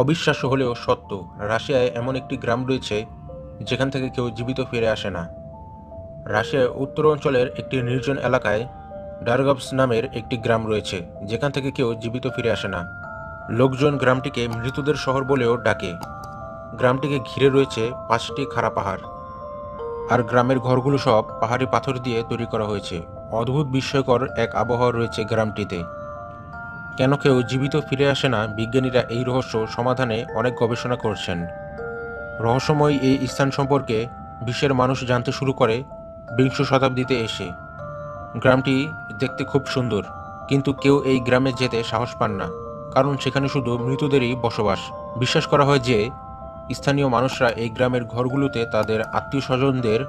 অবিশ্বাস্য হলেও সত্য, রাশিয়ায় এমন একটি গ্রাম রয়েছে যেখান থেকে কেউ জীবিত ফিরে আসে না। রাশিয়ার উত্তর অঞ্চলের একটি নির্জন এলাকায় ডারগভস নামের একটি গ্রাম রয়েছে যেখান থেকে কেউ জীবিত ফিরে আসে না। লোকজন গ্রামটিকে মৃতদের শহর বলেও ডাকে। গ্রামটিকে ঘিরে রয়েছে 5টি খাড়া পাহাড়, আর গ্রামের ঘরগুলো সব পাহাড়ি পাথর দিয়ে তৈরি করা হয়েছে। অদ্ভুত বিস্ময়কর এক আবহাওয়া রয়েছে গ্রামটিতে। কেন কেউ জীবিত ফিরে আসে না, বিজ্ঞানীরা এই রহস্য সমাধানে অনেক গবেষণা করছেন। রহস্যময় এই স্থান সম্পর্কে বিশ্বের মানুষ জানতে শুরু করে বিংশ শতাব্দীতে এসে। গ্রামটি দেখতে খুব সুন্দর, কিন্তু কেউ এই গ্রামে যেতে সাহস পান না, কারণ সেখানে শুধু মৃতদেরই বসবাস। বিশ্বাস করা হয় যে স্থানীয় মানুষরা এই গ্রামের ঘরগুলোতে তাদের আত্মীয় স্বজনদের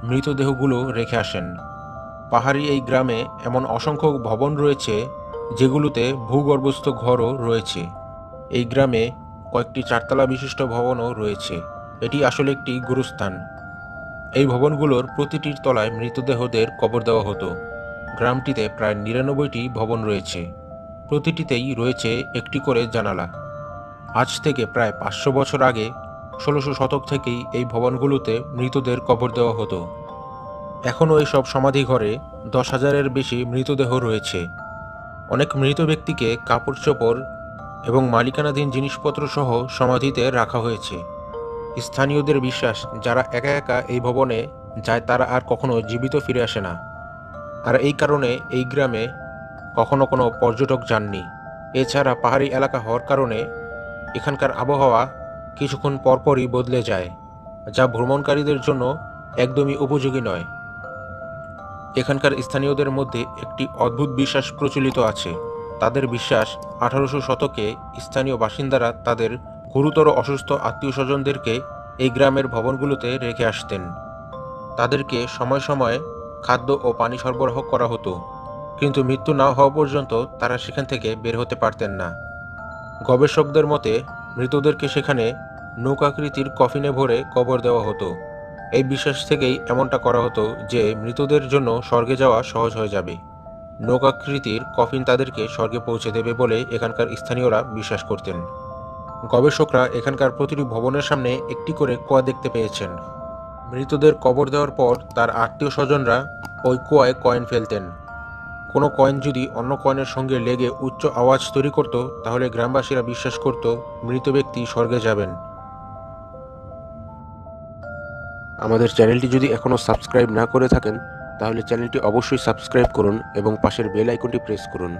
মৃতদেহগুলো রেখে আসেন। পাহাড়ি এই গ্রামে এমন অসংখ্য ভবন রয়েছে যেগুলোতে ভূগর্ভস্থ ঘরও রয়েছে। এই গ্রামে কয়েকটি চারতলা বিশিষ্ট ভবনও রয়েছে। এটি আসলে একটি গুরুস্থান। এই ভবনগুলোর প্রতিটির তলায় মৃতদেহদের কবর দেওয়া হতো। গ্রামটিতে প্রায় 99টি ভবন রয়েছে। প্রতিটিতেই রয়েছে একটি করে জানালা। আজ থেকে প্রায় 500 বছর আগে 16শো শতক থেকেই এই ভবনগুলোতে মৃতদের কবর দেওয়া হতো। এখনও এইসব সমাধিঘরে 10,000-এর বেশি মৃতদেহ রয়েছে। অনেক মৃত ব্যক্তিকে কাপড় চোপড় এবং মালিকানাধীন জিনিসপত্র সহ সমাধিতে রাখা হয়েছে। স্থানীয়দের বিশ্বাস, যারা একা একা এই ভবনে যায় তারা আর কখনো জীবিত ফিরে আসে না। আর এই কারণে এই গ্রামে কখনো কোনো পর্যটক যাননি। এছাড়া পাহাড়ি এলাকা হওয়ার কারণে এখানকার আবহাওয়া কিছুক্ষণ পরপরই বদলে যায়, যা ভ্রমণকারীদের জন্য একদমই উপযোগী নয়। এখানকার স্থানীয়দের মধ্যে একটি অদ্ভুত বিশ্বাস প্রচলিত আছে। তাদের বিশ্বাস, 1800 শতকে স্থানীয় বাসিন্দারা তাদের গুরুতর অসুস্থ আত্মীয় স্বজনদেরকে এই গ্রামের ভবনগুলোতে রেখে আসতেন। তাদেরকে সময় সময় খাদ্য ও পানি সরবরাহ করা হতো, কিন্তু মৃত্যু না হওয়া পর্যন্ত তারা সেখান থেকে বের হতে পারতেন না। গবেষকদের মতে মৃতদেরকে সেখানে নৌকাকৃতির কফিনে ভরে কবর দেওয়া হতো। এই বিশ্বাস থেকেই এমনটা করা হতো যে মৃতদের জন্য স্বর্গে যাওয়া সহজ হয়ে যাবে। নৌকাকৃতির কফিন তাদেরকে স্বর্গে পৌঁছে দেবে বলে এখানকার স্থানীয়রা বিশ্বাস করতেন। গবেষকরা এখানকার প্রতিটি ভবনের সামনে একটি করে কুয়া দেখতে পেয়েছেন। মৃতদের কবর দেওয়ার পর তার আত্মীয় স্বজনরা ওই কুয়ায় কয়েন ফেলতেন। কোনো কয়েন যদি অন্য কয়েনের সঙ্গে লেগে উচ্চ আওয়াজ তৈরি করত, তাহলে গ্রামবাসীরা বিশ্বাস করত মৃত ব্যক্তি স্বর্গে যাবেন। আমাদের চ্যানেলটি যদি এখনও সাবস্ক্রাইব না করে থাকেন, তাহলে চ্যানেলটি অবশ্যই সাবস্ক্রাইব করুন এবং পাশের বেল আইকনটি প্রেস করুন।